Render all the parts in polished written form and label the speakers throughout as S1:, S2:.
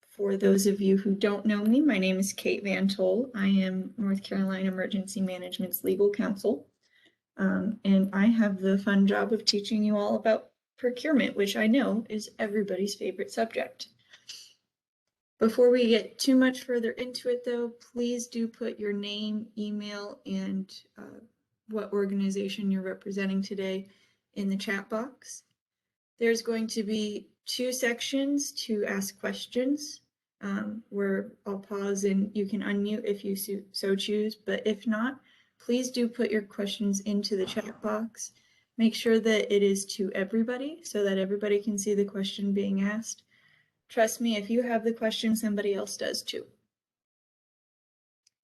S1: For those of you who don't know me, my name is Kate Van Toll. I am North Carolina Emergency Management's legal counsel. And I have the fun job of teaching you all about procurement, which I know is everybody's favorite subject. Before we get too much further into it, though, please do put your name, email, and what organization you're representing today in the chat box. There's going to be 2 sections to ask questions, where I'll pause and you can unmute if you so choose, but if not, please do put your questions into the chat box. Make sure that it is to everybody so that everybody can see the question being asked. Trust me, if you have the question, somebody else does too.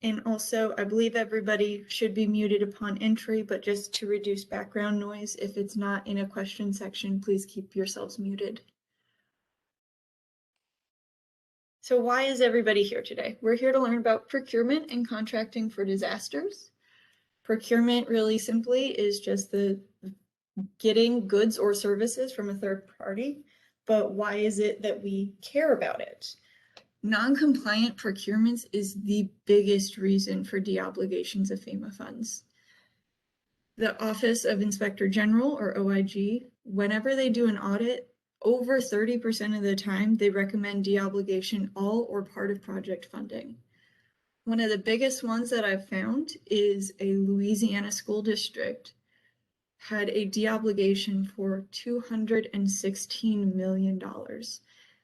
S1: And also, I believe everybody should be muted upon entry, but just to reduce background noise, if it's not in a question section, please keep yourselves muted. So why is everybody here today? We're here to learn about procurement and contracting for disasters. Procurement, really simply, is just the getting goods or services from a third party. But why is it that we care about it? Non-compliant procurements is the biggest reason for deobligations of FEMA funds. The Office of Inspector General, or OIG, whenever they do an audit, over 30% of the time, they recommend deobligation all or part of project funding. One of the biggest ones that I've found is a Louisiana school district had a deobligation for $216 million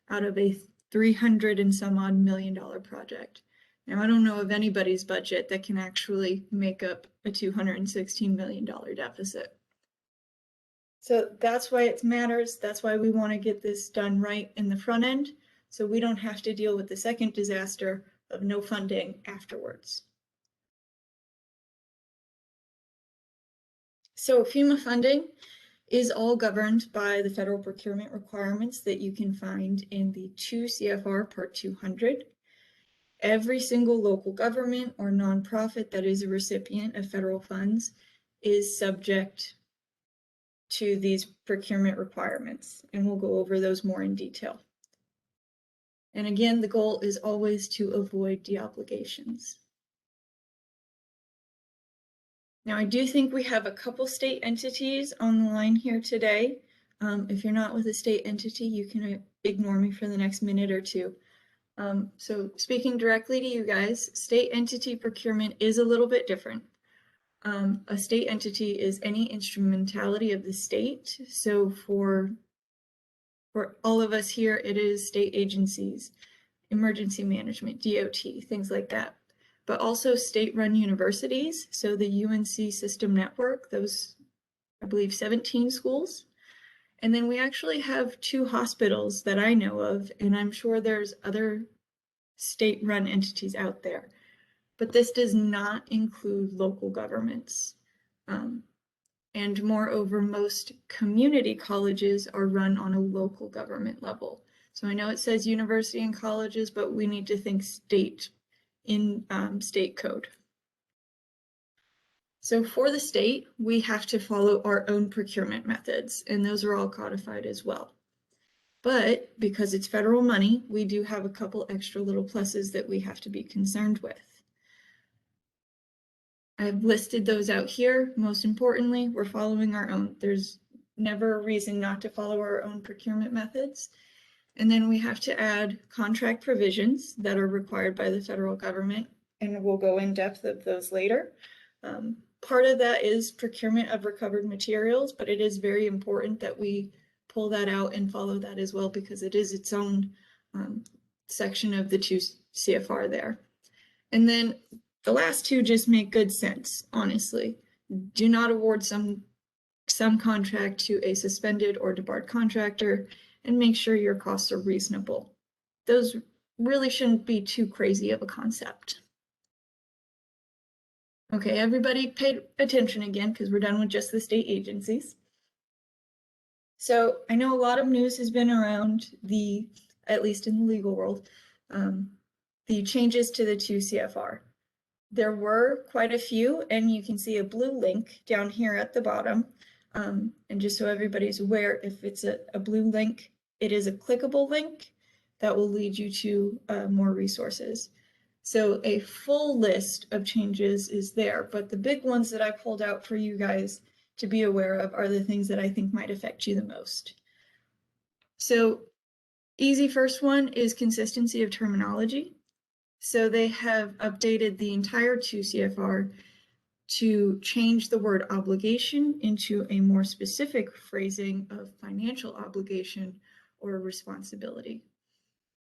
S1: out of a $300 and some odd million project. Now, I don't know of anybody's budget that can actually make up a $216 million deficit. So that's why it matters. That's why we want to get this done right in the front end, so we don't have to deal with the second disaster of no funding afterwards. So FEMA funding is all governed by the federal procurement requirements that you can find in the 2 CFR Part 200. Every single local government or nonprofit that is a recipient of federal funds is subject to these procurement requirements, and we'll go over those more in detail. And again, the goal is always to avoid deobligations. Now, I do think we have a couple state entities on the line here today. If you're not with a state entity, you can ignore me for the next minute or two. So speaking directly to you guys, state entity procurement is a little bit different. A state entity is any instrumentality of the state. So for all of us here, it is state agencies, emergency management, DOT, things like that. But also state-run universities, so the UNC System Network, those, I believe, 17 schools. And then we actually have 2 hospitals that I know of, and I'm sure there's other state-run entities out there. But this does not include local governments. And moreover, most community colleges are run on a local government level. So I know it says university and colleges, but we need to think state in state code. So for the state, we have to follow our own procurement methods, and those are all codified as well. But because it's federal money, we do have a couple extra little pluses that we have to be concerned with. I've listed those out here. Most importantly, we're following our own. There's never a reason not to follow our own procurement methods. And then we have to add contract provisions that are required by the federal government, and we'll go in depth of those later. Part of that is procurement of recovered materials, but it is very important that we pull that out and follow that as well, because it is its own section of the 2 CFR there. And then the last 2 just make good sense, honestly. Do not award some contract to a suspended or debarred contractor, and make sure your costs are reasonable. Those really shouldn't be too crazy of a concept. Okay, everybody pay attention again, because we're done with just the state agencies. So I know a lot of news has been around at least in the legal world, the changes to the 2 CFR. There were quite a few, and you can see a blue link down here at the bottom. And just so everybody's aware, if it's a blue link, it is a clickable link. that will lead you to more resources. So a full list of changes is there, but the big ones that I pulled out for you guys to be aware of are the things that I think might affect you the most. So easy first one is consistency of terminology. So they have updated the entire 2 CFR to change the word obligation into a more specific phrasing of financial obligation or responsibility.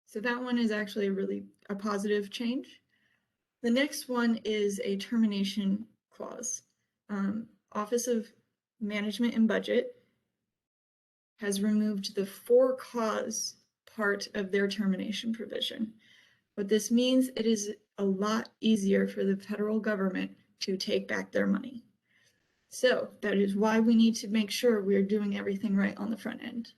S1: So that one is actually really a positive change. The next one is a termination clause. Office of Management and Budget has removed the for cause part of their termination provision. What this means, it is a lot easier for the federal government to take back their money. So that is why we need to make sure we're doing everything right on the front end.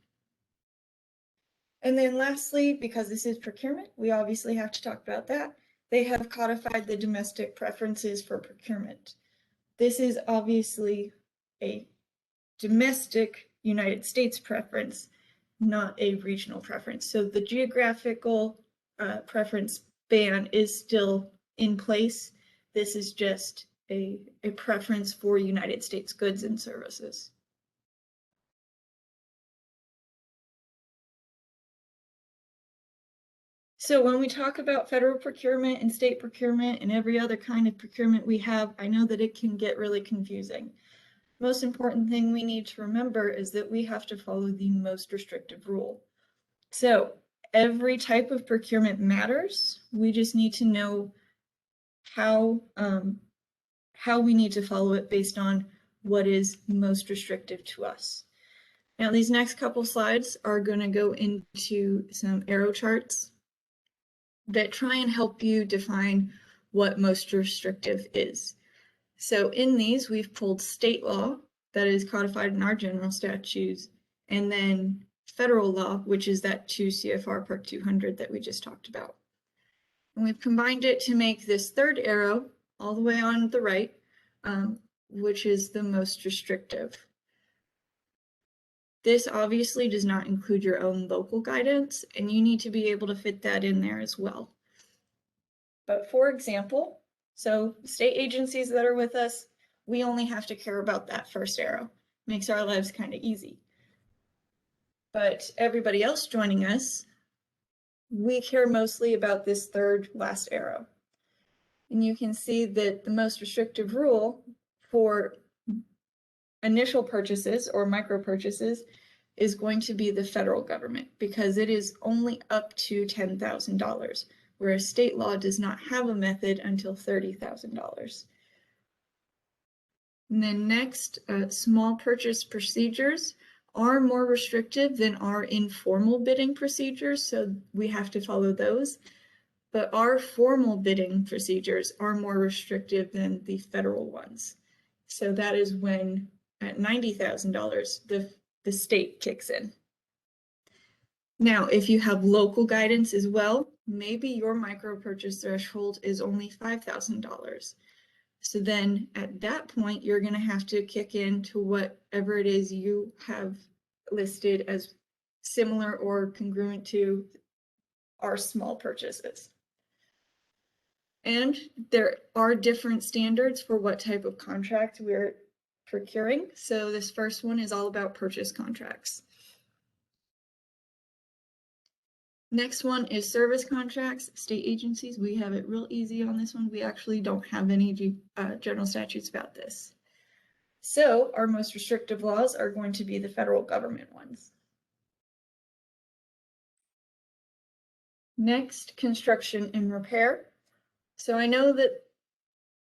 S1: And then lastly, because this is procurement, we obviously have to talk about that. They have codified the domestic preferences for procurement. This is obviously a domestic United States preference, not a regional preference. So the geographical preference ban is still in place. This is just a preference for United States goods and services. So when we talk about federal procurement and state procurement and every other kind of procurement we have, I know that it can get really confusing. Most important thing we need to remember is that we have to follow the most restrictive rule. So every type of procurement matters. We just need to know how we need to follow it based on what is most restrictive to us. Now, these next couple slides are going to go into some arrow charts that try and help you define what most restrictive is. So in these, we've pulled state law that is codified in our general statutes, and then federal law, which is that 2 CFR Part 200 that we just talked about. And we've combined it to make this third arrow all the way on the right, which is the most restrictive. This obviously does not include your own local guidance, and you need to be able to fit that in there as well. But for example, so state agencies that are with us, we only have to care about that first arrow. Makes our lives kind of easy. But everybody else joining us, we care mostly about this third last arrow. And you can see that the most restrictive rule for initial purchases or micro purchases is going to be the federal government, because it is only up to $10,000, whereas state law does not have a method until $30,000. And then next, small purchase procedures are more restrictive than our informal bidding procedures, so we have to follow those. But our formal bidding procedures are more restrictive than the federal ones. So that is when at $90,000, the state kicks in. Now, if you have local guidance as well, maybe your micro purchase threshold is only $5,000. So then at that point, you're going to have to kick into whatever it is you have listed as similar or congruent to our small purchases. And there are different standards for what type of contract we're procuring. So this first one is all about purchase contracts. Next one is service contracts. State agencies, we have it real easy on this one. We actually don't have any general statutes about this. So our most restrictive laws are going to be the federal government ones. Next, construction and repair. So I know that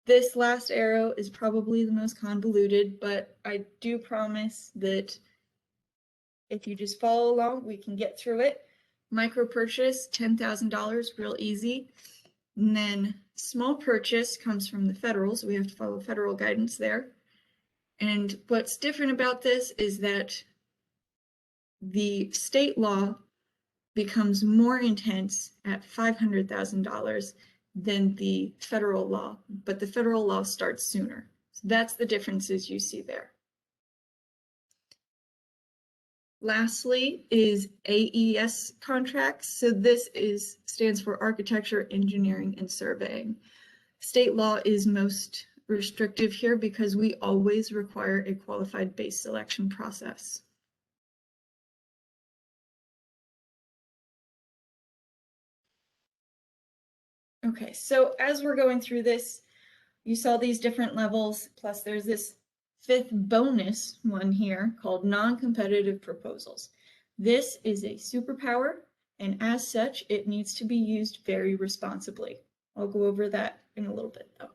S1: this last arrow is probably the most convoluted, but I do promise that if you just follow along, we can get through it. Micro purchase, $10,000, real easy. And then small purchase comes from the federal, so we have to follow federal guidance there. And what's different about this is that the state law becomes more intense at $500,000 than the federal law, but the federal law starts sooner. So that's the differences you see there. Lastly is AES contracts. So this stands for Architecture, Engineering, and Surveying. State law is most restrictive here because we always require a qualified base selection process. Okay, so as we're going through this, you saw these different levels, plus there's this fifth bonus one here called non-competitive proposals. This is a superpower, and as such, it needs to be used very responsibly. I'll go over that in a little bit though.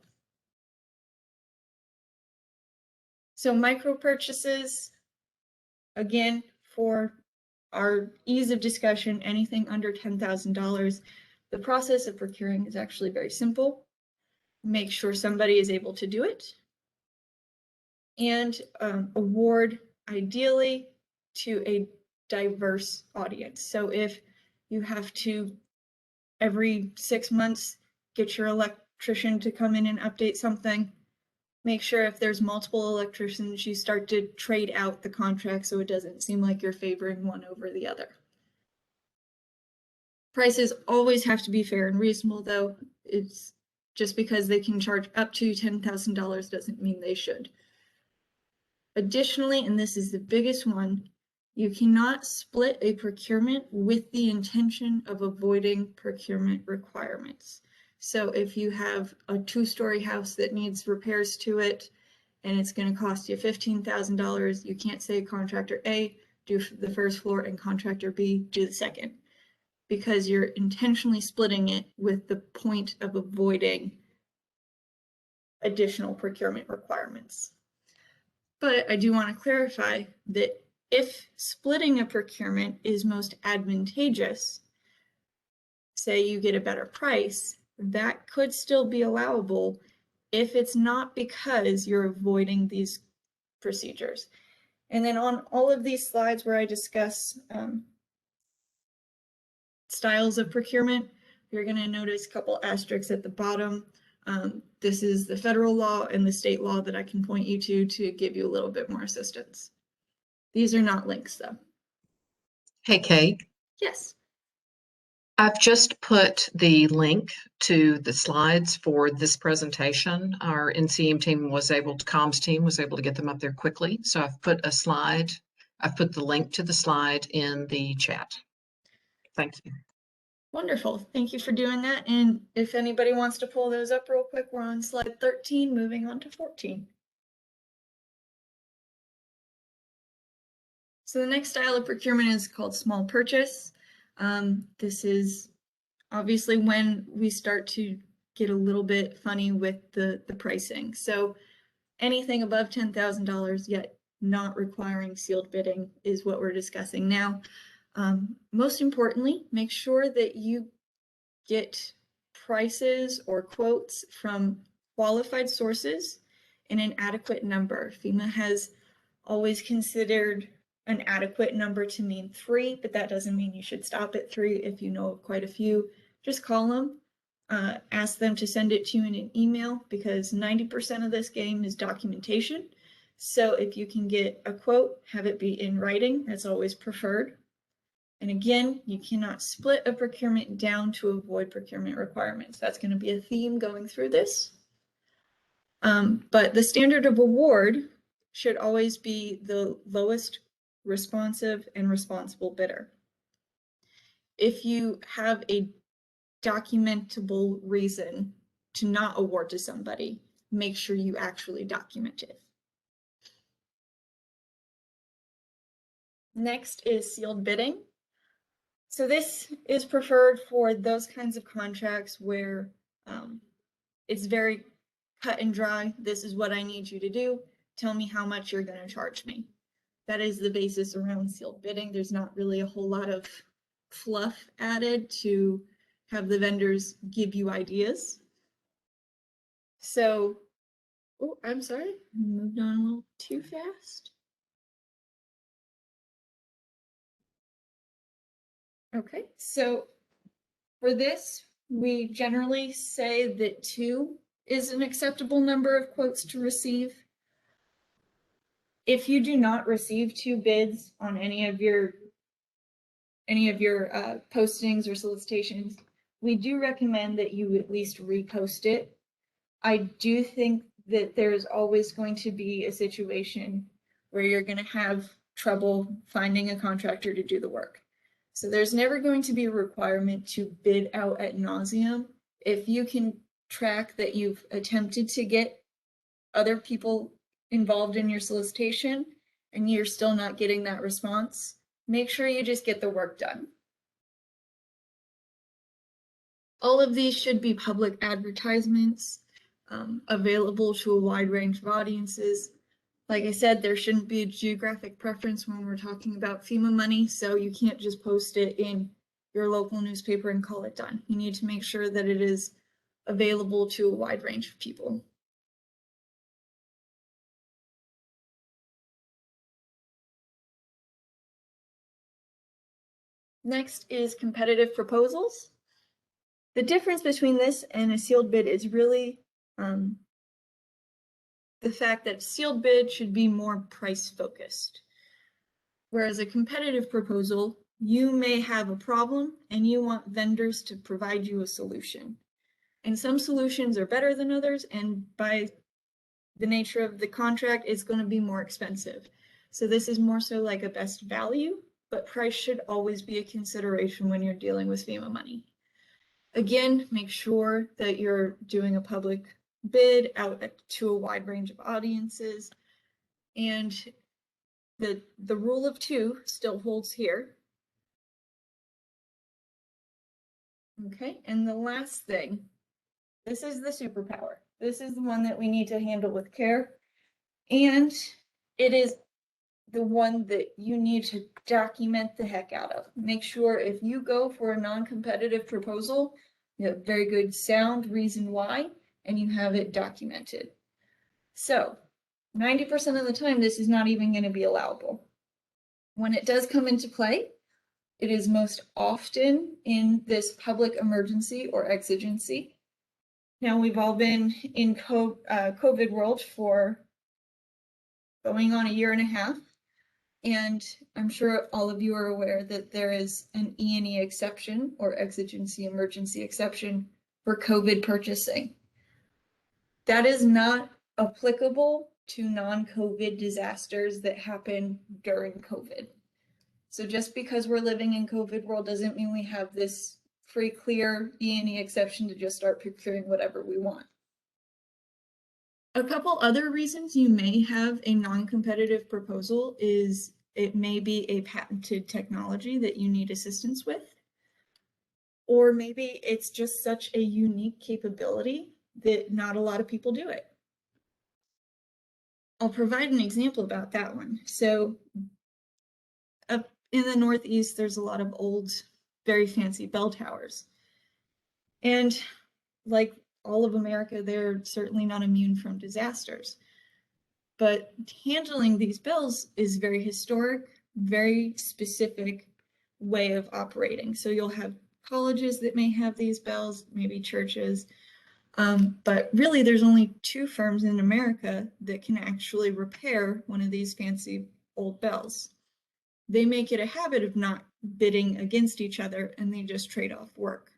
S1: So micro purchases, again, for our ease of discussion, anything under $10,000, the process of procuring is actually very simple. Make sure somebody is able to do it, and award ideally to a diverse audience. So if you have to every 6 months get your electrician to come in and update something, make sure if there's multiple electricians, you start to trade out the contract so it doesn't seem like you're favoring one over the other. Prices always have to be fair and reasonable, though. It's just because they can charge up to $10,000 doesn't mean they should. Additionally, and this is the biggest one, you cannot split a procurement with the intention of avoiding procurement requirements. So if you have a 2-story house that needs repairs to it and it's going to cost you $15,000, you can't say contractor A, do the first floor, and contractor B, do the second, because you're intentionally splitting it with the point of avoiding additional procurement requirements. But I do want to clarify that if splitting a procurement is most advantageous, say you get a better price, that could still be allowable if it's not because you're avoiding these procedures. And then on all of these slides where I discuss styles of procurement, you're going to notice a couple asterisks at the bottom. This is the federal law and the state law that I can point you to give you a little bit more assistance. These are not links, though.
S2: Hey, Kate.
S1: Yes.
S2: I've just put the link to the slides for this presentation. Our NCEM team comms team was able to get them up there quickly. So I've put the link to the slide in the chat. Thank you.
S1: Wonderful. Thank you for doing that. And if anybody wants to pull those up real quick, we're on slide 13, moving on to 14. So the next style of procurement is called small purchase. This is obviously when we start to get a little bit funny with the pricing. So anything above $10,000 yet not requiring sealed bidding is what we're discussing now. Most importantly, make sure that you get prices or quotes from qualified sources in an adequate number. FEMA has always considered an adequate number to mean 3, but that doesn't mean you should stop at 3. If you know quite a few, just call them, ask them to send it to you in an email, because 90% of this game is documentation. So if you can get a quote, have it be in writing, that's always preferred. And again, you cannot split a procurement down to avoid procurement requirements. That's going to be a theme going through this. But the standard of award should always be the lowest responsive and responsible bidder. If you have a documentable reason to not award to somebody, make sure you actually document it. Next is sealed bidding. So this is preferred for those kinds of contracts where it's very cut and dry. This is what I need you to do. Tell me how much you're going to charge me. That is the basis around sealed bidding. There's not really a whole lot of fluff added to have the vendors give you ideas. So, oh, I'm sorry, I moved on a little too fast. Okay, so for this, we generally say that 2 is an acceptable number of quotes to receive. If you do not receive 2 bids on any of your postings or solicitations, we do recommend that you at least repost it. I do think that there's always going to be a situation where you're going to have trouble finding a contractor to do the work. So there's never going to be a requirement to bid out ad nauseum. If you can track that you've attempted to get other people involved in your solicitation and you're still not getting that response, make sure you just get the work done. All of these should be public advertisements, available to a wide range of audiences. Like I said, there shouldn't be a geographic preference when we're talking about FEMA money, so you can't just post it in your local newspaper and call it done. You need to make sure that it is available to a wide range of people. Next is competitive proposals. The difference between this and a sealed bid is really the fact that sealed bid should be more price focused. Whereas a competitive proposal, you may have a problem and you want vendors to provide you a solution. And some solutions are better than others, and by the nature of the contract, it's going to be more expensive. So this is more so like a best value, but price should always be a consideration when you're dealing with FEMA money. Again, make sure that you're doing a public bid out to a wide range of audiences, and the rule of 2 still holds here. Okay, and the last thing, this is the superpower. This is the one that we need to handle with care, and it is the one that you need to document the heck out of. Make sure if you go for a non-competitive proposal, you have very good sound reason why, and you have it documented. So 90% of the time, this is not even going to be allowable. When it does come into play, it is most often in this public emergency or exigency. Now, we've all been in COVID world for going on a year and a half, and I'm sure all of you are aware that there is an E&E exception or exigency emergency exception for COVID purchasing. That is not applicable to non-COVID disasters that happen during COVID. So just because we're living in COVID world doesn't mean we have this free, clear E&E exception to just start procuring whatever we want. A couple other reasons you may have a non-competitive proposal is it may be a patented technology that you need assistance with, or maybe it's just such a unique capability that not a lot of people do it. I'll provide an example about that one. So up in the Northeast, there's a lot of old, very fancy bell towers. And like all of America, they're certainly not immune from disasters. But handling these bells is very historic, very specific way of operating. So you'll have colleges that may have these bells, maybe churches, but really there's only 2 firms in America that can actually repair one of these fancy old bells. They make it a habit of not bidding against each other, and they just trade off work.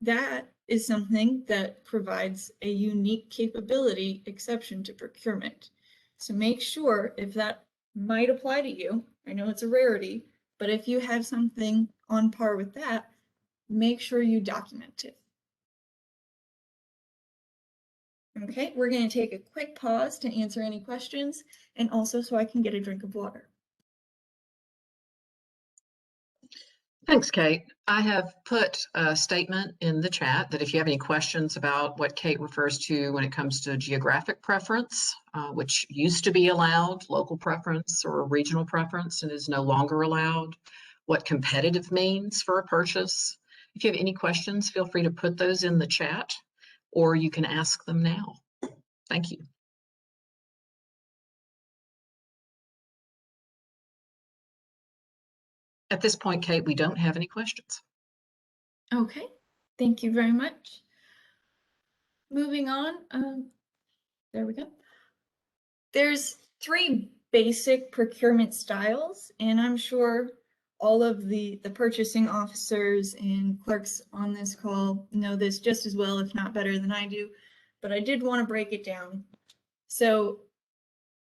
S1: That is something that provides a unique capability exception to procurement. So make sure if that might apply to you, I know it's a rarity, but if you have something on par with that, make sure you document it. Okay, we're going to take a quick pause to answer any questions, and also so I can get a drink of water.
S2: Thanks, Kate. I have put a statement in the chat that if you have any questions about what Kate refers to when it comes to geographic preference, which used to be allowed, local preference or regional preference, and is no longer allowed, what competitive means for a purchase. If you have any questions, feel free to put those in the chat, or you can ask them now. Thank you. At this point, Kate, we don't have any questions.
S1: Okay, thank you very much. Moving on, there we go. There's 3 basic procurement styles, and I'm sure all of the purchasing officers and clerks on this call know this just as well, if not better than I do, but I did want to break it down. So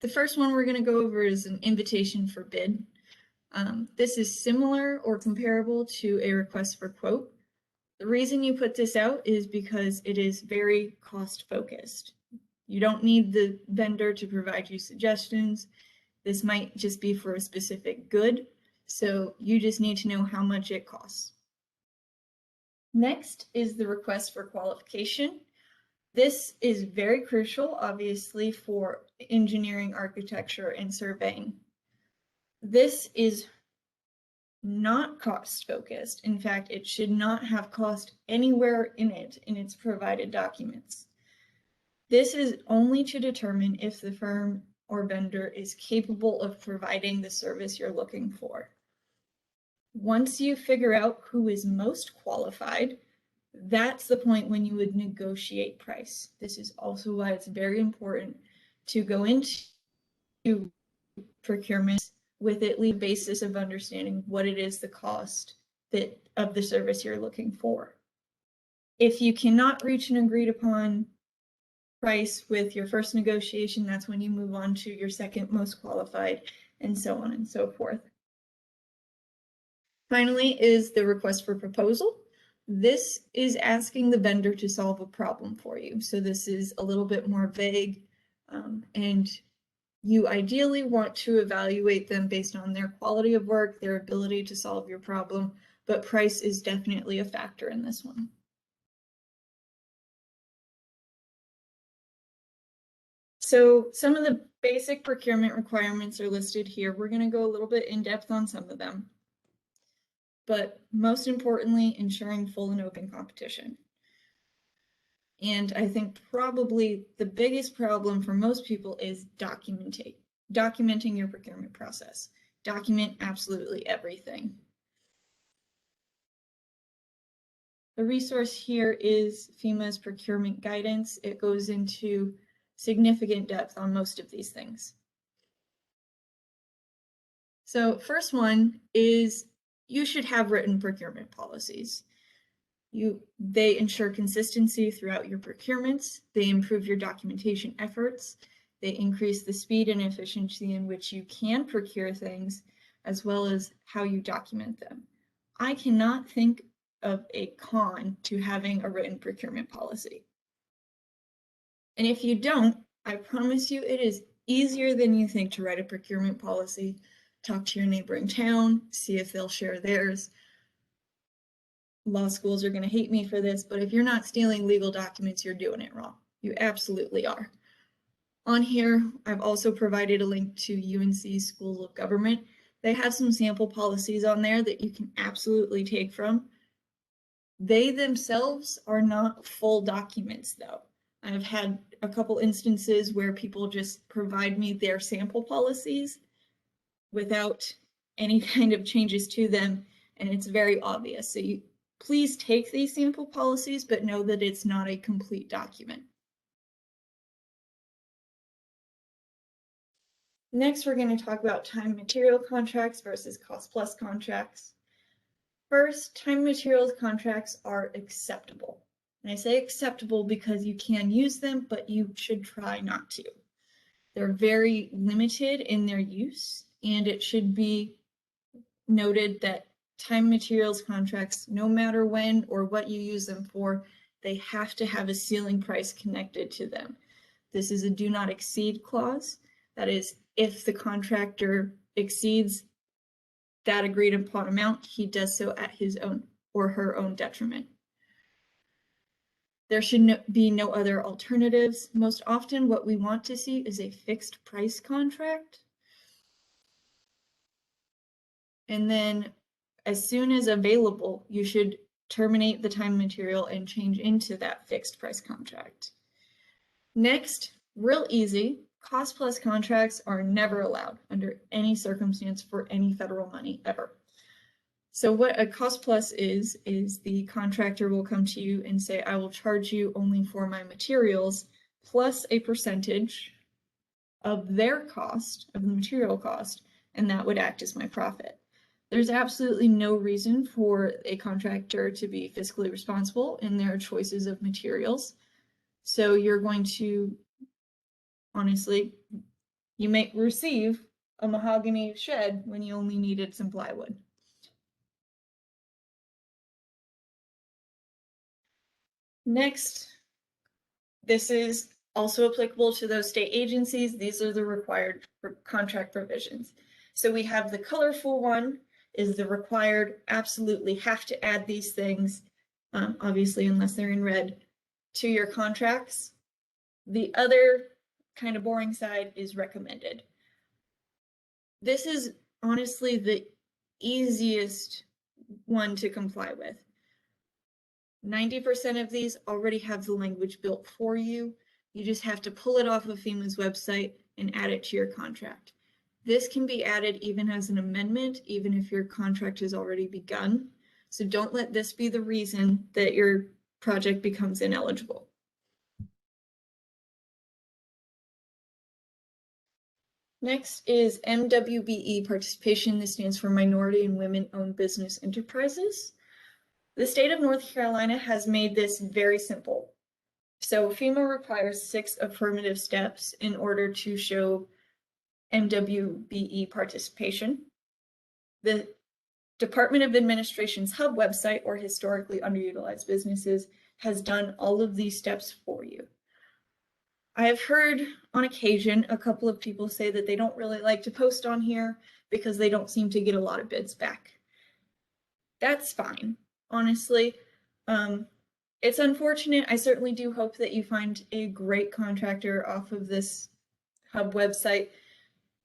S1: the first one we're going to go over is an invitation for bid. This is similar or comparable to a request for quote. The reason you put this out is because it is very cost focused. You don't need the vendor to provide you suggestions. This might just be for a specific good, so you just need to know how much it costs. Next is the request for qualification. This is very crucial, obviously, for engineering, architecture, and surveying. This is not cost focused. In fact, it should not have cost anywhere in its provided documents. This is only to determine if the firm or vendor is capable of providing the service you're looking for. Once you figure out who is most qualified, that's the point when you would negotiate price. This is also why it's very important to go into procurement with at least a basis of understanding what it is the cost of the service you're looking for. If you cannot reach an agreed upon price with your first negotiation, that's when you move on to your second most qualified, and so on and so forth. Finally is the request for proposal. This is asking the vendor to solve a problem for you. So this is a little bit more vague, and you ideally want to evaluate them based on their quality of work, their ability to solve your problem, but price is definitely a factor in this one. So some of the basic procurement requirements are listed here. We're going to go a little bit in depth on some of them, but most importantly, ensuring full and open competition. And I think probably the biggest problem for most people is documenting your procurement process. Document absolutely everything. The resource here is FEMA's procurement guidance. It goes into significant depth on most of these things. So first one is you should have written procurement policies. They ensure consistency throughout your procurements. They improve your documentation efforts. They increase the speed and efficiency in which you can procure things, as well as how you document them. I cannot think of a con to having a written procurement policy. And if you don't, I promise you it is easier than you think to write a procurement policy. Talk to your neighboring town, see if they'll share theirs. Law schools are going to hate me for this, but if you're not stealing legal documents, you're doing it wrong. You absolutely are. On here, I've also provided a link to UNC School of Government. They have some sample policies on there that you can absolutely take from. They themselves are not full documents, though. I've had a couple instances where people just provide me their sample policies without any kind of changes to them, and it's very obvious. So please take these sample policies, but know that it's not a complete document. Next, we're going to talk about time and material contracts versus cost plus contracts. First, time and materials contracts are acceptable. And I say acceptable because you can use them, but you should try not to. They're very limited in their use, and it should be noted that time and materials contracts, no matter when or what you use them for, they have to have a ceiling price connected to them. This is a do not exceed clause. That is, if the contractor exceeds that agreed upon amount, he does so at his own or her own detriment. There should be no other alternatives. Most often what we want to see is a fixed price contract. And then as soon as available, you should terminate the time and material and change into that fixed price contract. Next, real easy, cost plus contracts are never allowed under any circumstance for any federal money ever. So what a cost plus is the contractor will come to you and say, I will charge you only for my materials plus a percentage of their cost, of the material cost, and that would act as my profit. There's absolutely no reason for a contractor to be fiscally responsible in their choices of materials. So you're going to, honestly, you may receive a mahogany shed when you only needed some plywood. Next, this is also applicable to those state agencies. These are the required contract provisions. So we have the colorful one is the required, absolutely have to add these things, obviously unless they're in red, to your contracts. The other kind of boring side is recommended. This is honestly the easiest one to comply with. 90% of these already have the language built for you. You just have to pull it off of FEMA's website and add it to your contract. This can be added even as an amendment, even if your contract has already begun. So don't let this be the reason that your project becomes ineligible. Next is MWBE Participation. This stands for Minority and Women-Owned Business Enterprises. The state of North Carolina has made this very simple. So FEMA requires 6 affirmative steps in order to show MWBE participation. The Department of Administration's Hub website, or Historically Underutilized Businesses, has done all of these steps for you. I have heard on occasion a couple of people say that they don't really like to post on here because they don't seem to get a lot of bids back. That's fine, honestly. It's unfortunate. I certainly do hope that you find a great contractor off of this Hub website.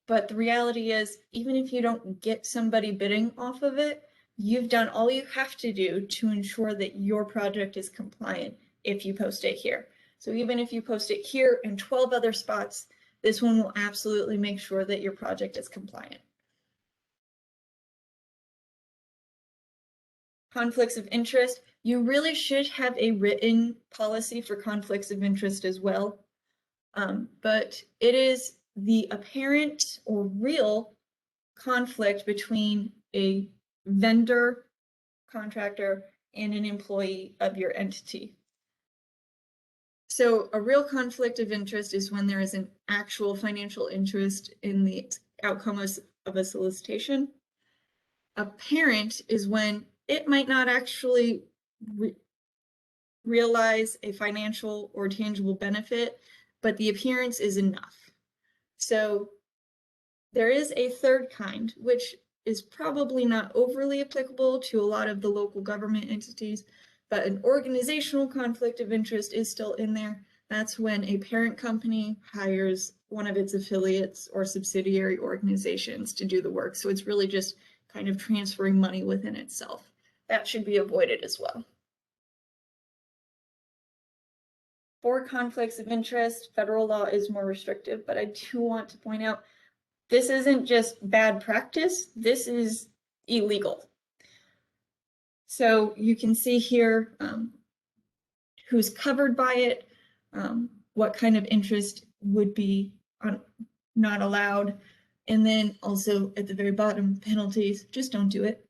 S1: But the reality is, even if you don't get somebody bidding off of it, you've done all you have to do to ensure that your project is compliant if you post it here. So even if you post it here and 12 other spots, this one will absolutely make sure that your project is compliant. Conflicts of interest. You really should have a written policy for conflicts of interest as well. But it is the apparent or real conflict between a vendor, contractor, and an employee of your entity. So a real conflict of interest is when there is an actual financial interest in the outcome of a solicitation. Apparent is when it might not actually realize a financial or tangible benefit, but the appearance is enough. So there is a third kind, which is probably not overly applicable to a lot of the local government entities, but an organizational conflict of interest is still in there. That's when a parent company hires one of its affiliates or subsidiary organizations to do the work. So it's really just kind of transferring money within itself. That should be avoided as well. For conflicts of interest, federal law is more restrictive, but I do want to point out this isn't just bad practice, this is illegal. So you can see here who's covered by it, what kind of interest would be not allowed, and then also at the very bottom, penalties. Just don't do it.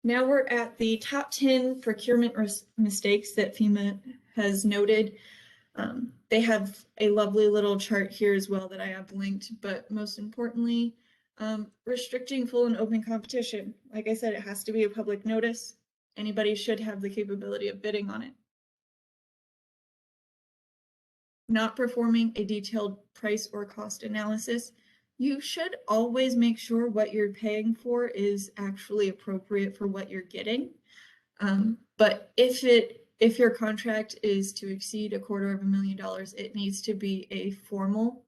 S1: Now we're at the top 10 procurement mistakes that FEMA has noted. They have a lovely little chart here as well that I have linked, but most importantly, restricting full and open competition. Like I said, it has to be a public notice. Anybody should have the capability of bidding on it. Not performing a detailed price or cost analysis. You should always make sure what you're paying for is actually appropriate for what you're getting. But if your contract is to exceed $250,000, it needs to be a formal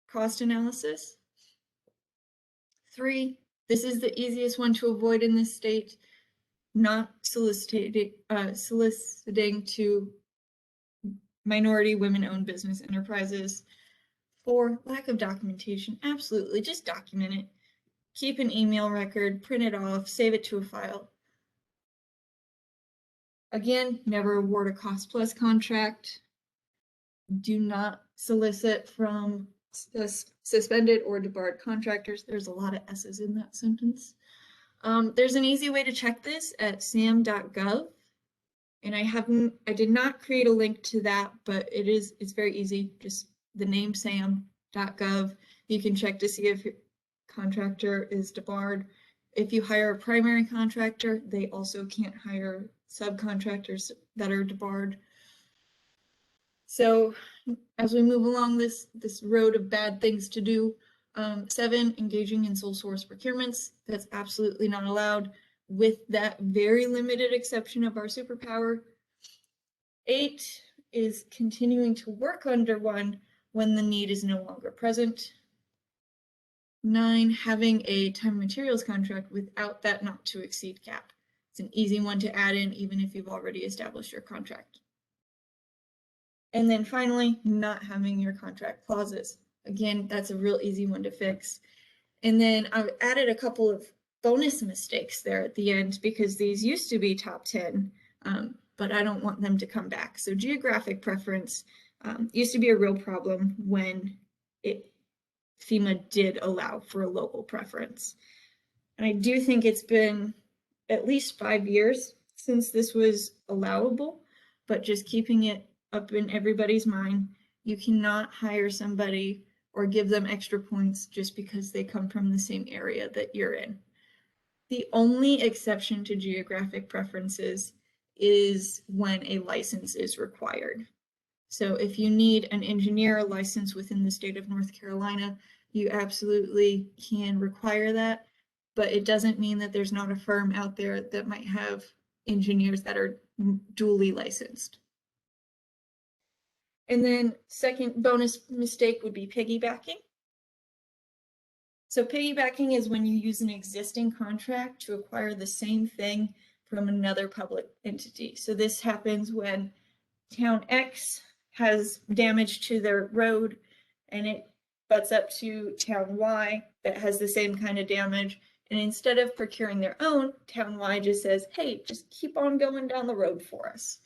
S1: cost analysis. 3, this is the easiest one to avoid in this state, not soliciting to minority women-owned business enterprises. 4, lack of documentation. Absolutely, just document it. Keep an email record, print it off, save it to a file. Again, never award a cost plus contract. Do not solicit from suspended or debarred contractors. There's a lot of S's in that sentence. There's an easy way to check this at sam.gov. And I did not create a link to that, but it's very easy. Just the name sam.gov. You can check to see if your contractor is debarred. If you hire a primary contractor, they also can't hire subcontractors that are debarred. So as we move along this road of bad things to do, 7, engaging in sole source procurements. That's absolutely not allowed, with that very limited exception of our superpower. 8 is continuing to work under one when the need is no longer present. 9, having a time and materials contract without that not to exceed cap. It's an easy one to add in even if you've already established your contract. And then finally, not having your contract clauses. Again, that's a real easy one to fix. And then I've added a couple of bonus mistakes there at the end because these used to be top 10, but I don't want them to come back. So geographic preference used to be a real problem when FEMA did allow for a local preference. And I do think it's been at least 5 years since this was allowable, but just keeping it up in everybody's mind, you cannot hire somebody or give them extra points just because they come from the same area that you're in. The only exception to geographic preferences is when a license is required. So if you need an engineer license within the state of North Carolina, you absolutely can require that, but it doesn't mean that there's not a firm out there that might have engineers that are duly licensed. And then second bonus mistake would be piggybacking. So piggybacking is when you use an existing contract to acquire the same thing from another public entity. So this happens when town X has damage to their road and it butts up to town Y that has the same kind of damage. And instead of procuring their own, town Y just says, hey, just keep on going down the road for us.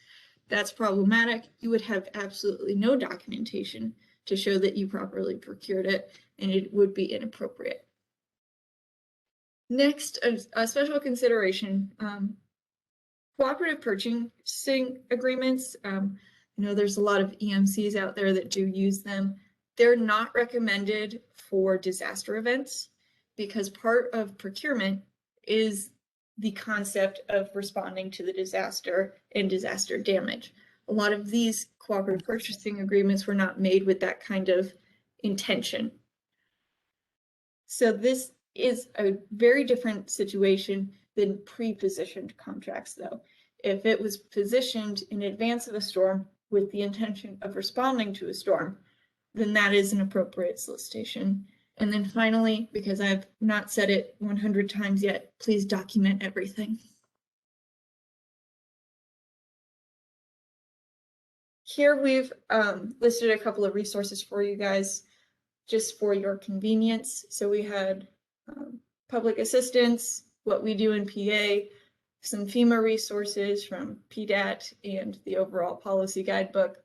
S1: That's problematic. You would have absolutely no documentation to show that you properly procured it, and it would be inappropriate. Next, a special consideration, cooperative purchasing agreements. I know there's a lot of EMCs out there that do use them. They're not recommended for disaster events because part of procurement is the concept of responding to the disaster and disaster damage. A lot of these cooperative purchasing agreements were not made with that kind of intention. So this is a very different situation than pre-positioned contracts, though. If it was positioned in advance of a storm with the intention of responding to a storm, then that is an appropriate solicitation. And then finally, because I've not said it 100 times yet, please document everything. Here we've listed a couple of resources for you guys just for your convenience. So we had public assistance, what we do in PA, some FEMA resources from PDAT and the overall policy guidebook.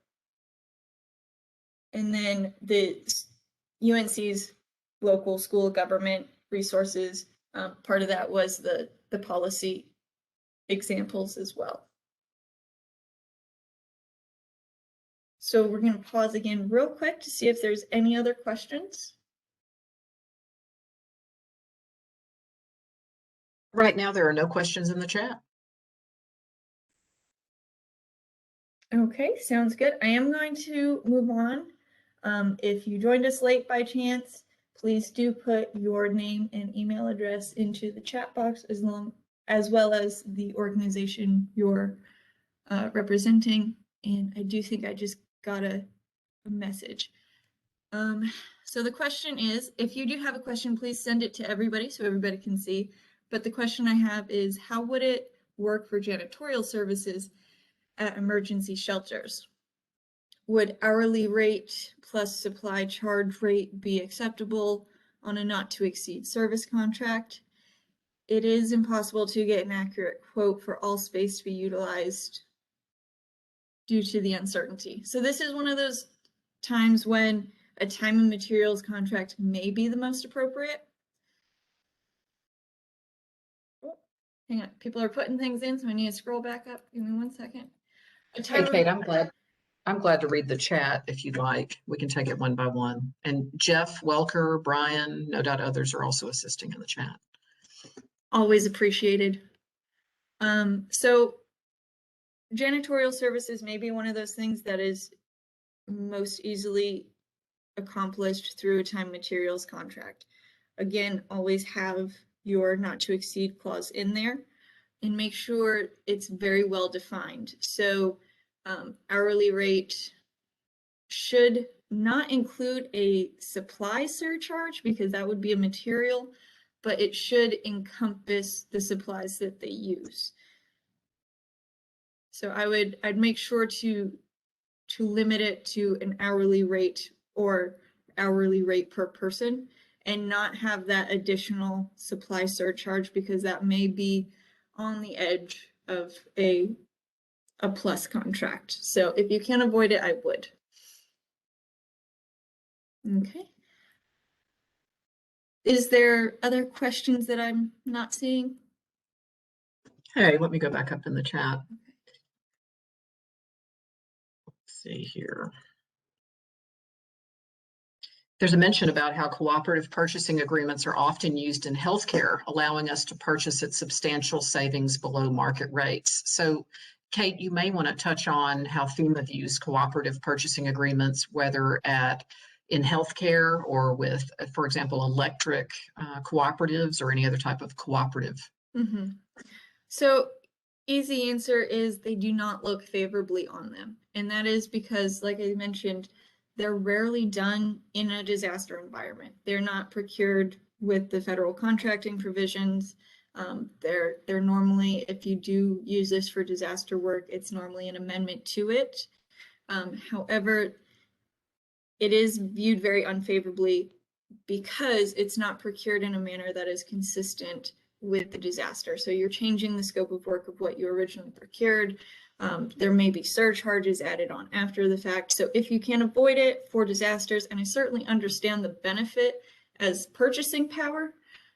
S1: And then the UNC's local school government resources. Part of that was the policy examples as well. So we're going to pause again real quick to see if there's any other questions.
S2: Right now, there are no questions in the chat.
S1: Okay, sounds good. I am going to move on. If you joined us late by chance, please do put your name and email address into the chat box as well as the organization you're representing. And I do think I just got a message. So the question is, if you do have a question, please send it to everybody so everybody can see. But the question I have is, how would it work for janitorial services at emergency shelters? Would hourly rate plus supply charge rate be acceptable on a not to exceed service contract? It is impossible to get an accurate quote for all space to be utilized due to the uncertainty. So this is one of those times when a time and materials contract may be the most appropriate. Oh, hang on, people are putting things in, so I need to scroll back up. Give me 1 second.
S2: Hey, Kate, I'm glad to read the chat if you'd like. We can take it one by one. And Jeff, Welker, Brian, no doubt others are also assisting in the chat.
S1: Always appreciated. So janitorial services may be one of those things that is most easily accomplished through a time materials contract. Again, always have your not to exceed clause in there and make sure it's very well defined. So hourly rate should not include a supply surcharge because that would be a material, but it should encompass the supplies that they use. So I'd make sure to limit it to an hourly rate or hourly rate per person and not have that additional supply surcharge because that may be on the edge of a plus contract. So if you can avoid it, I would. Okay. Is there other questions that I'm not seeing?
S2: Hey, let me go back up in the chat. Let's see here. There's a mention about how cooperative purchasing agreements are often used in healthcare, allowing us to purchase at substantial savings below market rates. So, Kate, you may want to touch on how FEMA views cooperative purchasing agreements, whether in healthcare or with, for example, electric cooperatives or any other type of cooperative.
S1: Mm-hmm. So, easy answer is they do not look favorably on them. And that is because, like I mentioned, they're rarely done in a disaster environment. They're not procured with the federal contracting provisions. They're normally, if you do use this for disaster work, it's normally an amendment to it. However, it is viewed very unfavorably because it's not procured in a manner that is consistent with the disaster. So you're changing the scope of work of what you originally procured. There may be surcharges added on after the fact. So if you can avoid it for disasters, and I certainly understand the benefit as purchasing power,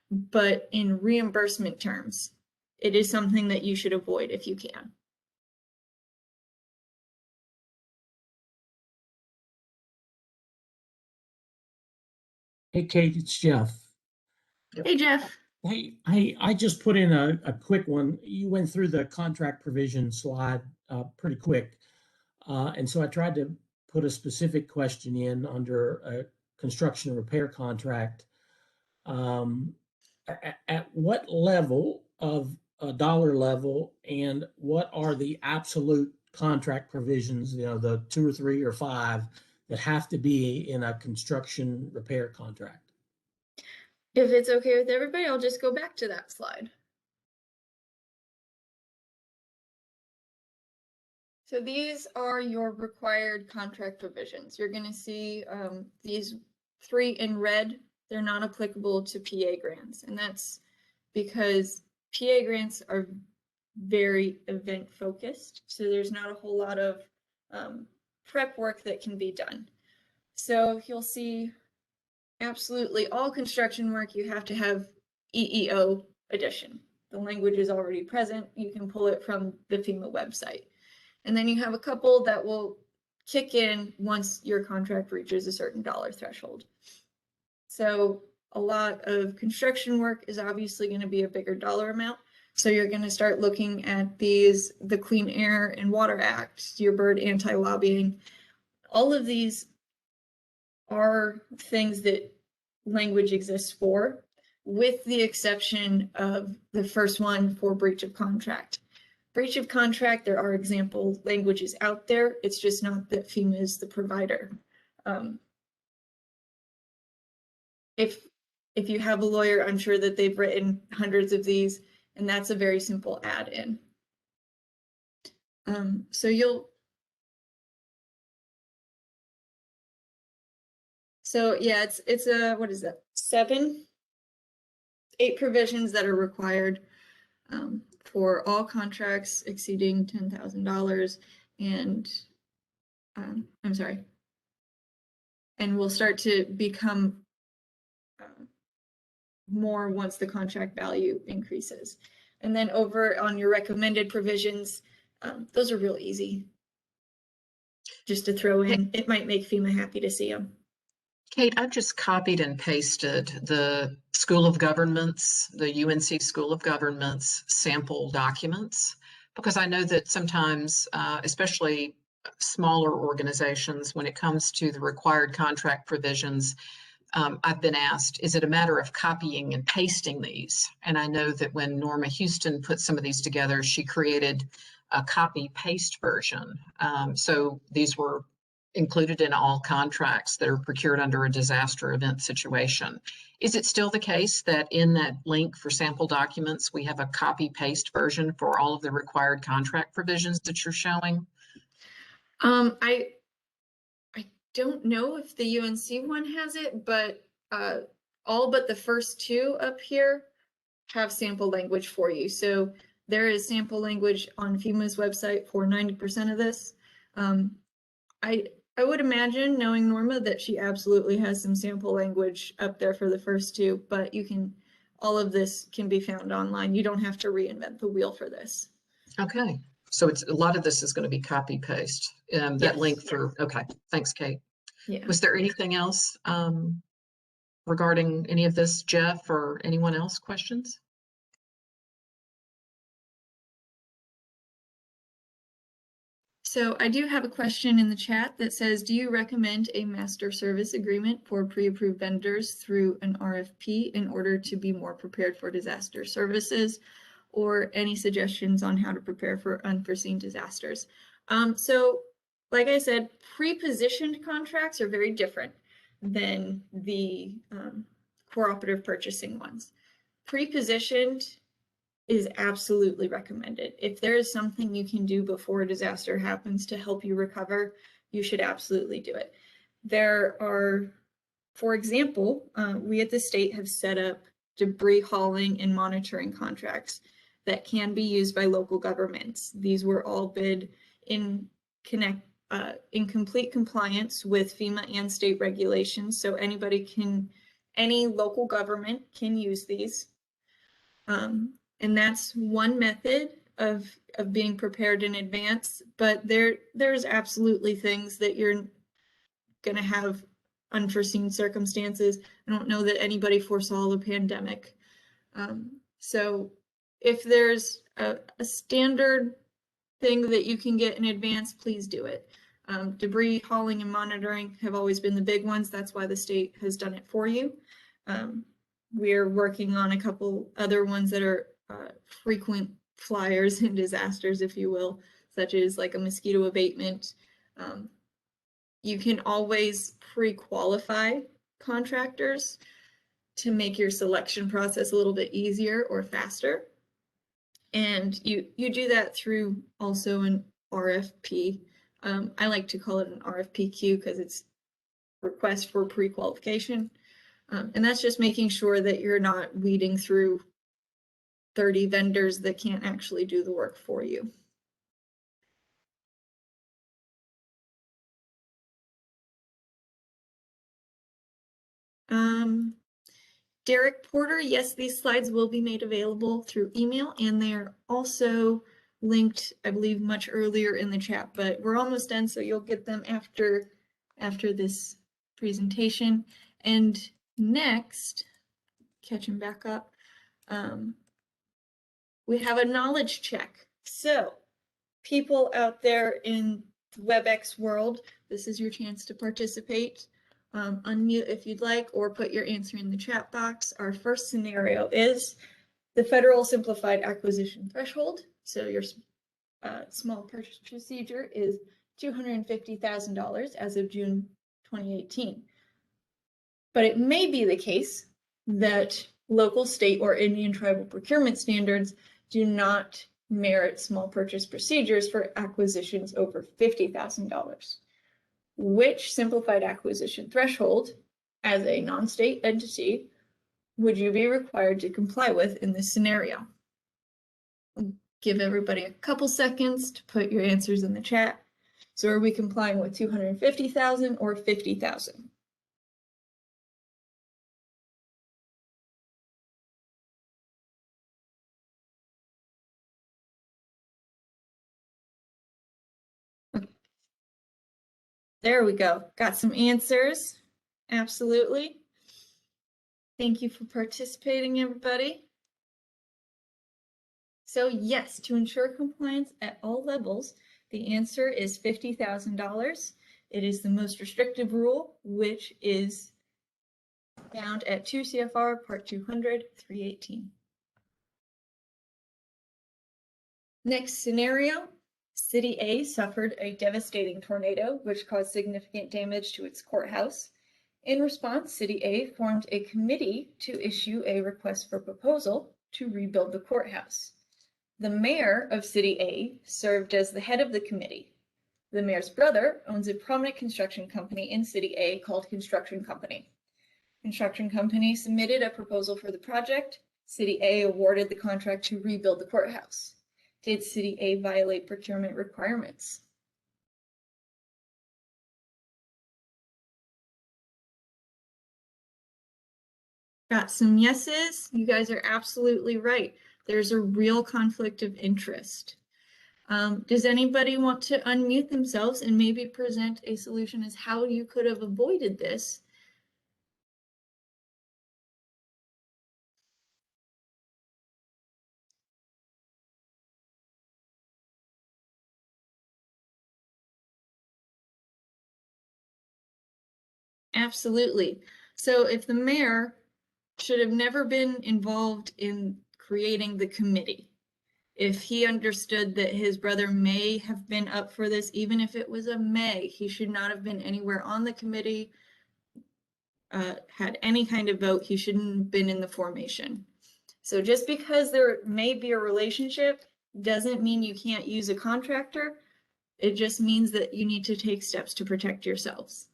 S1: but in reimbursement terms, it is something that you should avoid if you can.
S3: Hey, Kate, it's Jeff.
S1: Hey, Jeff.
S3: Hey, I just put in a quick one. You went through the contract provision slide pretty quick. And so I tried to put a specific question in under a construction repair contract. At what level of a dollar level and what are the absolute contract provisions, the 2 or 3 or 5 that have to be in a construction repair contract?
S1: If it's okay with everybody, I'll just go back to that slide. So these are your required contract provisions. You're going to see these 3 in red. They're not applicable to PA grants, and that's because PA grants are very event focused. So there's not a whole lot of prep work that can be done. So you'll see absolutely all construction work, you have to have EEO edition. The language is already present. You can pull it from the FEMA website. And then you have a couple that will kick in once your contract reaches a certain dollar threshold. So a lot of construction work is obviously going to be a bigger dollar amount. So you're going to start looking at these, the Clean Air and Water Act, your bird anti-lobbying. All of these are things that language exists for, with the exception of the first one for breach of contract. Breach of contract, there are example languages out there. It's just not that FEMA is the provider. If you have a lawyer, I'm sure that they've written hundreds of these, and that's a very simple add-in. So yeah, it's a, what is that? 8 provisions that are required for all contracts exceeding $10,000. and I'm sorry, and will start to become more once the contract value increases. And then over on your recommended provisions, those are real easy just to throw in. It might make FEMA happy to see them.
S2: Kate, I've just copied and pasted the School of Government's, the UNC School of Government's sample documents, because I know that sometimes, especially smaller organizations, when it comes to the required contract provisions, I've been asked, is it a matter of copying and pasting these? And I know that when Norma Houston put some of these together, she created a copy paste version. So these were included in all contracts that are procured under a disaster event situation. Is it still the case that in that link for sample documents, we have a copy paste version for all of the required contract provisions that you're showing?
S1: I don't know if the UNC one has it, but all but the first two up here have sample language for you. So there is sample language on FEMA's website for 90% of this. I would imagine, knowing Norma, that she absolutely has some sample language up there for the first two, but all of this can be found online. You don't have to reinvent the wheel for this.
S2: Okay, so it's a lot of this is going to be copy paste. That
S1: Yes.
S2: link for, okay, thanks, Kate.
S1: Yeah.
S2: Was there anything else regarding any of this, Jeff, or anyone else questions?
S1: So I do have a question in the chat that says, do you recommend a master service agreement for pre-approved vendors through an RFP in order to be more prepared for disaster services, or any suggestions on how to prepare for unforeseen disasters? So like I said, pre-positioned contracts are very different than the cooperative purchasing ones. Pre-positioned is absolutely recommended. If there is something you can do before a disaster happens to help you recover, you should absolutely do it. There are, for example, we at the state have set up debris hauling and monitoring contracts that can be used by local governments. These were all bid in complete compliance with FEMA and state regulations, so any local government can use these. And that's one method of being prepared in advance, but there's absolutely things that you're going to have unforeseen circumstances. I don't know that anybody foresaw the pandemic. So if there's a standard thing that you can get in advance, please do it. Debris hauling and monitoring have always been the big ones. That's why the state has done it for you. We're working on a couple other ones that are frequent flyers in disasters, if you will, such as like a mosquito abatement. You can always pre-qualify contractors to make your selection process a little bit easier or faster. And you do that through also an RFP. I like to call it an RFPQ because it's request for pre-qualification. And that's just making sure that you're not weeding through 30 vendors that can't actually do the work for you. Derek Porter, yes, these slides will be made available through email, and they're also linked, I believe, much earlier in the chat, but we're almost done, so you'll get them after this presentation. And next, catching back up, we have a knowledge check. So people out there in the WebEx world, this is your chance to participate. Unmute if you'd like, or put your answer in the chat box. Our first scenario is the federal simplified acquisition threshold. So your small purchase procedure is $250,000 as of June 2018. But it may be the case that local, state, or Indian tribal procurement standards do not merit small purchase procedures for acquisitions over $50,000. Which simplified acquisition threshold, as a non-state entity, would you be required to comply with in this scenario? I'll give everybody a couple seconds to put your answers in the chat. So are we complying with 250,000 or 50,000? There we go. Got some answers. Absolutely. Thank you for participating, everybody. So yes, to ensure compliance at all levels, the answer is $50,000. It is the most restrictive rule, which is found at 2 CFR Part 200, 318. Next scenario, City A suffered a devastating tornado, which caused significant damage to its courthouse. In response, City A formed a committee to issue a request for proposal to rebuild the courthouse. The mayor of City A served as the head of the committee. The mayor's brother owns a prominent construction company in City A called Construction Company. Construction Company submitted a proposal for the project. City A awarded the contract to rebuild the courthouse. Did City A violate procurement requirements? Got some yeses. You guys are absolutely right. There's a real conflict of interest. Does anybody want to unmute themselves and maybe present a solution as how you could have avoided this? Absolutely. So if the mayor should have never been involved in creating the committee, if he understood that his brother may have been up for this, even if it was a may, he should not have been anywhere on the committee, had any kind of vote. He shouldn't have been in the formation. So just because there may be a relationship doesn't mean you can't use a contractor. It just means that you need to take steps to protect yourselves.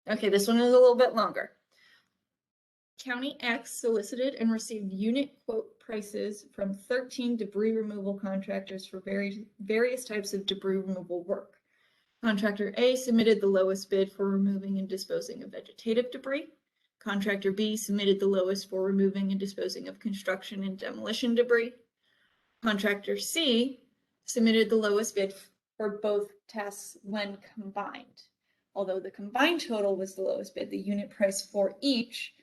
S1: Okay, this one is a little bit longer. County X solicited and received unit quote prices from 13 debris removal contractors for various types of debris removal work. Contractor A submitted the lowest bid for removing and disposing of vegetative debris. Contractor B submitted the lowest for removing and disposing of construction and demolition debris. Contractor C submitted the lowest bid for both tasks when combined. Although the combined total was the lowest bid, the unit price for each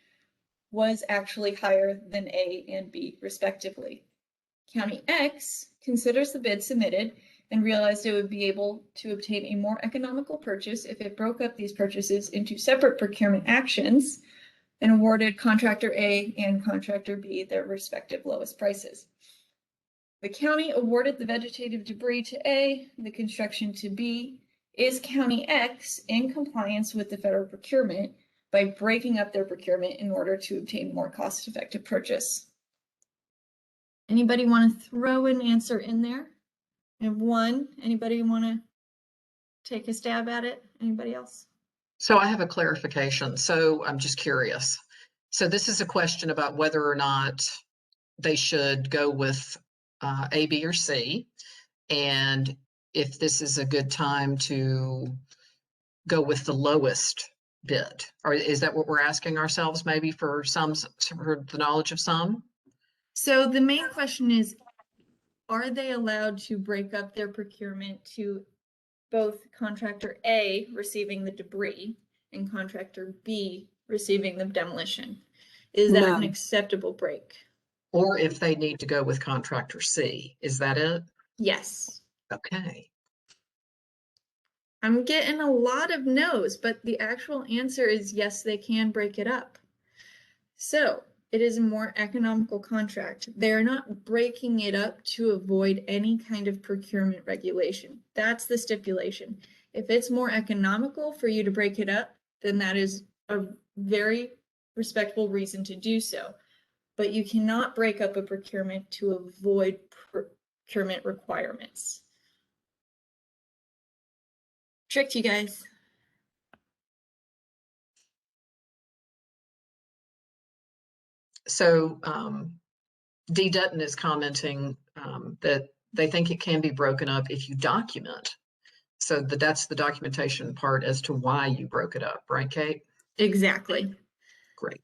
S1: was actually higher than A and B, respectively. County X considers the bid submitted and realized it would be able to obtain a more economical purchase if it broke up these purchases into separate procurement actions and awarded contractor A and contractor B their respective lowest prices. The county awarded the vegetative debris to A, the construction to B. Is County X in compliance with the federal procurement by breaking up their procurement in order to obtain more cost-effective purchase? Anybody want to throw an answer in there? I have one. Anybody want to take a stab at it? Anybody else?
S2: So I have a clarification. So I'm just curious. So this is a question about whether or not they should go with A, B, or C, and if this is a good time to go with the lowest bid. Or is that what we're asking ourselves, maybe for the knowledge of some?
S1: So the main question is, are they allowed to break up their procurement to both contractor A receiving the debris and contractor B receiving the demolition? Is that an acceptable break?
S2: Or if they need to go with contractor C, is that it?
S1: Yes.
S2: Okay.
S1: I'm getting a lot of no's, but the actual answer is yes, they can break it up. So it is a more economical contract. They're not breaking it up to avoid any kind of procurement regulation. That's the stipulation. If it's more economical for you to break it up, then that is a very respectful reason to do so. But you cannot break up a procurement to avoid procurement requirements. Tricked you guys.
S2: So D. Dutton is commenting that they think it can be broken up if you document. So that's the documentation part as to why you broke it up, right, Kate?
S1: Exactly.
S2: Great.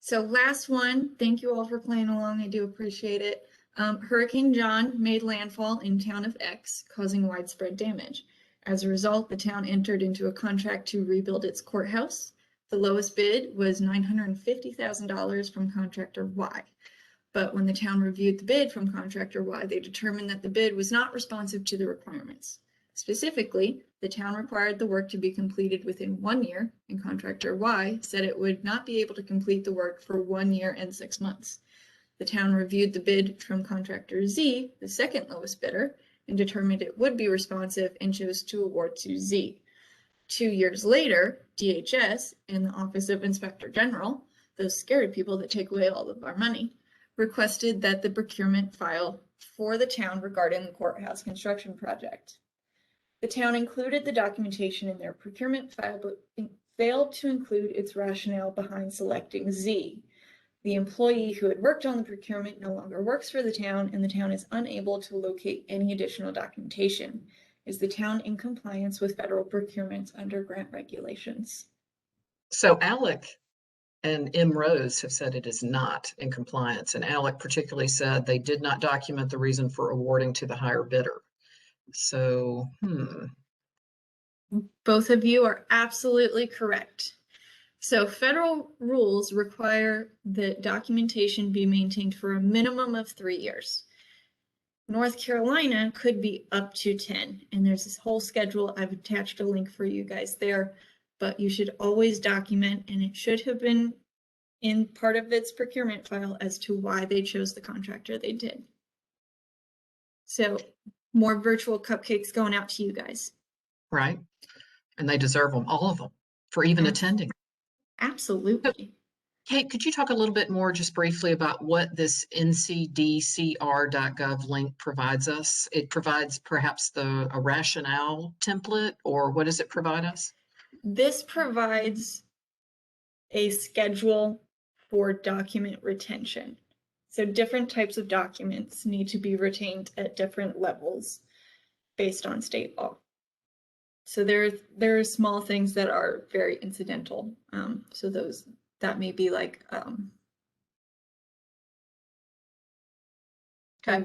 S1: So last one, thank you all for playing along. I do appreciate it. Hurricane John made landfall in town of X, causing widespread damage. As a result, the town entered into a contract to rebuild its courthouse. The lowest bid was $950,000 from contractor Y. But when the town reviewed the bid from contractor Y, they determined that the bid was not responsive to the requirements. Specifically, the town required the work to be completed within 1 year, and contractor Y said it would not be able to complete the work for 1 year and 6 months. The town reviewed the bid from contractor Z, the second lowest bidder, and determined it would be responsive and chose to award to Z. 2 years later, DHS and the Office of Inspector General, those scary people that take away all of our money, requested that the procurement file for the town regarding the courthouse construction project. The town included the documentation in their procurement file, but failed to include its rationale behind selecting Z. The employee who had worked on the procurement no longer works for the town, and the town is unable to locate any additional documentation. Is the town in compliance with federal procurement under grant regulations?
S2: So Alec and M. Rose have said it is not in compliance, and Alec particularly said they did not document the reason for awarding to the higher bidder. So,
S1: Both of you are absolutely correct. So federal rules require that documentation be maintained for a minimum of 3 years. North Carolina could be up to 10, and there's this whole schedule. I've attached a link for you guys there, but you should always document, and it should have been in part of its procurement file as to why they chose the contractor they did. So more virtual cupcakes going out to you guys.
S2: right. And they deserve them, all of them, for even attending.
S1: Absolutely.
S2: Kate, could you talk a little bit more just briefly about what this ncdcr.gov link provides us? It provides perhaps a rationale template, or what does it provide us?
S1: This provides a schedule for document retention. So different types of documents need to be retained at different levels based on state law. So there are small things that are very incidental. So that may be like a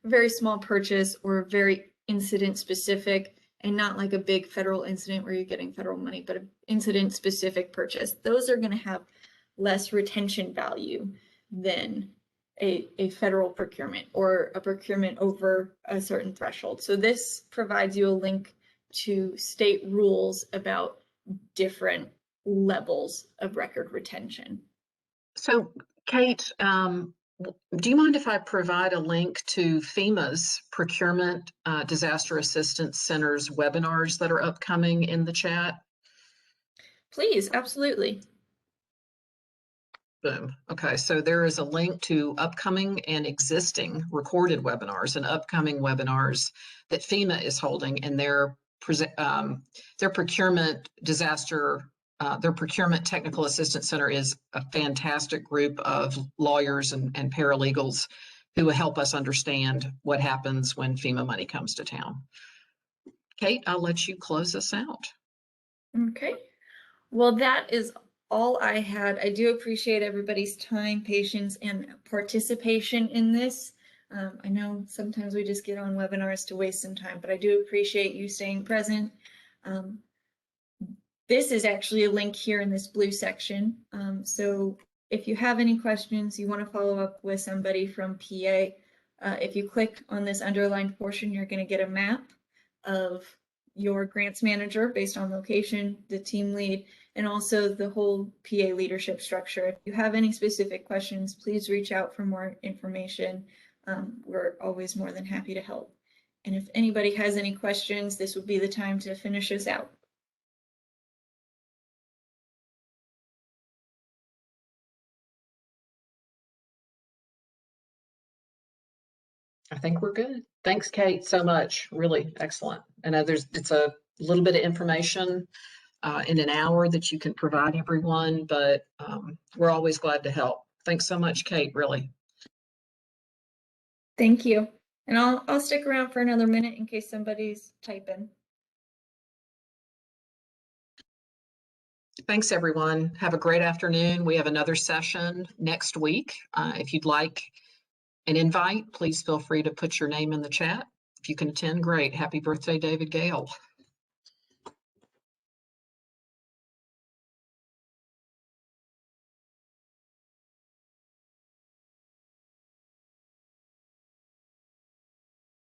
S1: very small purchase or very incident specific, and not like a big federal incident where you're getting federal money, but an incident specific purchase. Those are going to have less retention value than a federal procurement or a procurement over a certain threshold. So this provides you a link to state rules about different levels of record retention.
S2: So, Kate, do you mind if I provide a link to FEMA's Procurement Disaster Assistance Center's webinars that are upcoming in the chat?
S1: Please, absolutely.
S2: Boom. Okay, so there is a link to upcoming and existing recorded webinars and upcoming webinars that FEMA is holding, and their procurement their Procurement Technical Assistance Center is a fantastic group of lawyers and paralegals who will help us understand what happens when FEMA money comes to town. Kate, I'll let you close us out.
S1: Okay. Well, that is all I had. I do appreciate everybody's time, patience, and participation in this. I know sometimes we just get on webinars to waste some time, but I do appreciate you staying present. This is actually a link here in this blue section. So if you have any questions, you want to follow up with somebody from PA, if you click on this underlined portion, you're going to get a map of your grants manager based on location, the team lead, and also the whole PA leadership structure. If you have any specific questions, please reach out for more information. We're always more than happy to help. And if anybody has any questions, this would be the time to finish us out.
S2: I think we're good. Thanks, Kate, so much. Really excellent. I know it's a little bit of information in an hour that you can provide everyone, but we're always glad to help. Thanks so much, Kate, really.
S1: Thank you. And I'll stick around for another minute in case somebody's typing.
S2: Thanks, everyone. Have a great afternoon. We have another session next week. If you'd like an invite, please feel free to put your name in the chat. If you can attend, great. Happy birthday, David Gale.